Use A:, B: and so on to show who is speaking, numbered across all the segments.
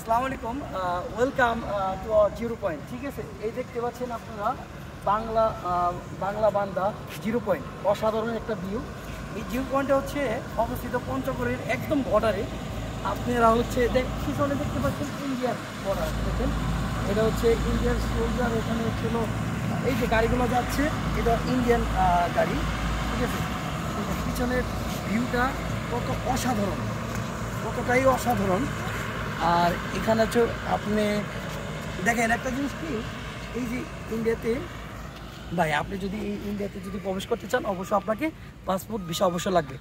A: আসসালামু আলাইকুম, welcome to our zero point. ঠিক আছে, এই দেখতে পাচ্ছেন আপনারা বাংলা বান্দা জিরো পয়েন্ট, অসাধারণ একটা ভিউ। এই জিরো পয়েন্টটা হচ্ছে অবস্থিত পঞ্চগড়ের একদম বর্ডারে। আপনারা হচ্ছে পিছনে দেখতে পাচ্ছেন ইন্ডিয়ান বর্ডার, দেখেন এটা হচ্ছে ইন্ডিয়ান সোলজার। এখানে হচ্ছিল এই যে গাড়িগুলো যাচ্ছে, এটা ইন্ডিয়ান গাড়ি। ঠিক আছে, পিছনের ভিউটা কত অসাধারণ, কতটাই অসাধারণ। আর এখানে হচ্ছে আপনি দেখেন একটা জিনিস কি, এই যে ইন্ডিয়াতে ভাই আপনি যদি এই ইন্ডিয়াতে যদি প্রবেশ করতে চান অবশ্যই আপনাকে পাসপোর্ট ভিসা অবশ্যই লাগবে।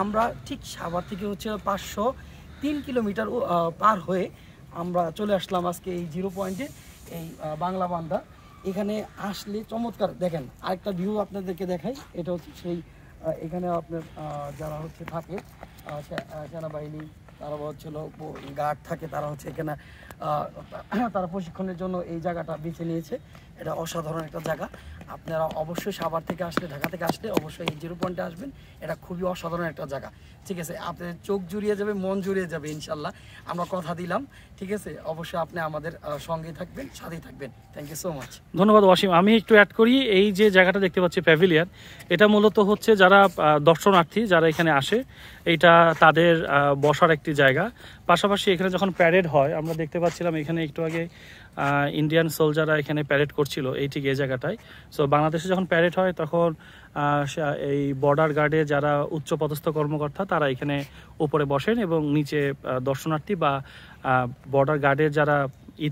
A: আমরা ঠিক সাভার থেকে হচ্ছে 503 কিলোমিটার পার হয়ে আমরা চলে আসলাম আজকে এই জিরো পয়েন্টে, এই বাংলা বান্দা। এখানে আসলে চমৎকার দেখেন আরেকটা ভিউ আপনাদেরকে দেখাই। এটা হচ্ছে সেই এখানে আপনার যারা হচ্ছে থাকে সেনাবাহিনী, তারা হচ্ছিল গার্ড থাকে, তারা হচ্ছে এখানে তারা প্রশিক্ষণের জন্য এই জায়গাটা বেছে নিয়েছে। এটা অসাধারণ একটা জায়গা। আপনারা অবশ্যই সাভার থেকে আসলে, ঢাকা থেকে আসলে অবশ্যই এই জিরো পয়েন্টে আসবেন। এটা খুবই অসাধারণ একটা জায়গা। ঠিক আছে, আপনাদের চোখ জুড়িয়ে যাবে, মন জুড়িয়ে যাবে ইনশাল্লাহ, আমরা কথা দিলাম। ঠিক আছে, অবশ্যই আপনি আমাদের সঙ্গেই থাকবেন, সাথেই থাকবেন। Thank you so much.
B: ধন্যবাদ ওয়াসিম। আমি একটু অ্যাড করি, এই যে জায়গাটা দেখতে পাচ্ছি প্যাভিলিয়ন, এটা মূলত হচ্ছে যারা দর্শনার্থী যারা এখানে আসে, এটা তাদের বসার একটি জায়গা। পাশাপাশি এখানে যখন প্যারেড হয়, আমরা দেখতে পাচ্ছিলাম এখানে একটু আগে ইন্ডিয়ান সোলজাররা এখানে প্যারেড করছিল এই ঠিক এই জায়গাটায়। সো বাংলাদেশে যখন প্যারেড হয় তখন এই বর্ডার গার্ডে যারা উচ্চপদস্থ কর্মকর্তা তারা এখানে উপরে বসেন এবং নিচে দর্শনার্থী বা বর্ডার গার্ডের যারা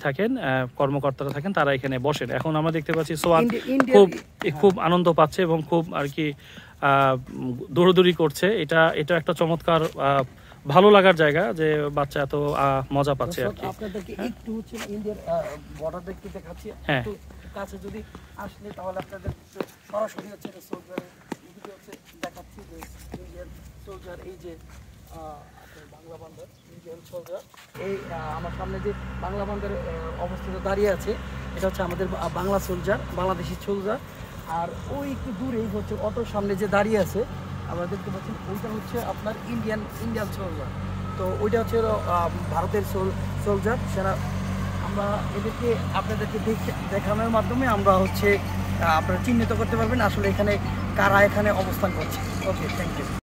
B: থাকেন কর্মকর্তারা থাকেন তারা এখানে বসেন। এখন আমরা দেখতে পাচ্ছি সোয়ান খুব আনন্দ পাচ্ছে এবং খুব আর কি দৌড়দৌড়ি করছে। এটা একটা চমৎকার ভালো লাগার জায়গা, যে বাচ্চা এত মজা পাচ্ছে আর কি।
A: আপনাদেরকে একটু হচ্ছে ইন্ডিয়ার বর্ডার দেখতে দেখাচ্ছি, একটু কাছে যদি আসলে তাহলে আপনাদের সরাসরি হচ্ছে সোলজারের ভিডিও হচ্ছে দেখাচ্ছি যে ইন্ডিয়ান সোলজার, এই যে বাংলা বান্দার ইন্ডিয়ান সোলজার, এই আমার সামনে যে বাংলা বান্দার অবস্থিত দাঁড়িয়ে আছে, এটা হচ্ছে আমাদের বাংলা সোলজার, বাংলাদেশি সোলজার। আর ওই একটু দূরেই হচ্ছে অটোর সামনে যে দাঁড়িয়ে আছে আমরা দেখতে পাচ্ছি, ওইটা হচ্ছে আপনার ইন্ডিয়ান সোলজার। তো ওইটা হচ্ছে ভারতের সোলজার সেনা। আমরা এদেরকে আপনাদেরকে দেখানোর মাধ্যমে আমরা হচ্ছে আপনারা চিহ্নিত করতে পারবেন আসলে এখানে কারা এখানে অবস্থান করছে। ওকে, থ্যাংক ইউ।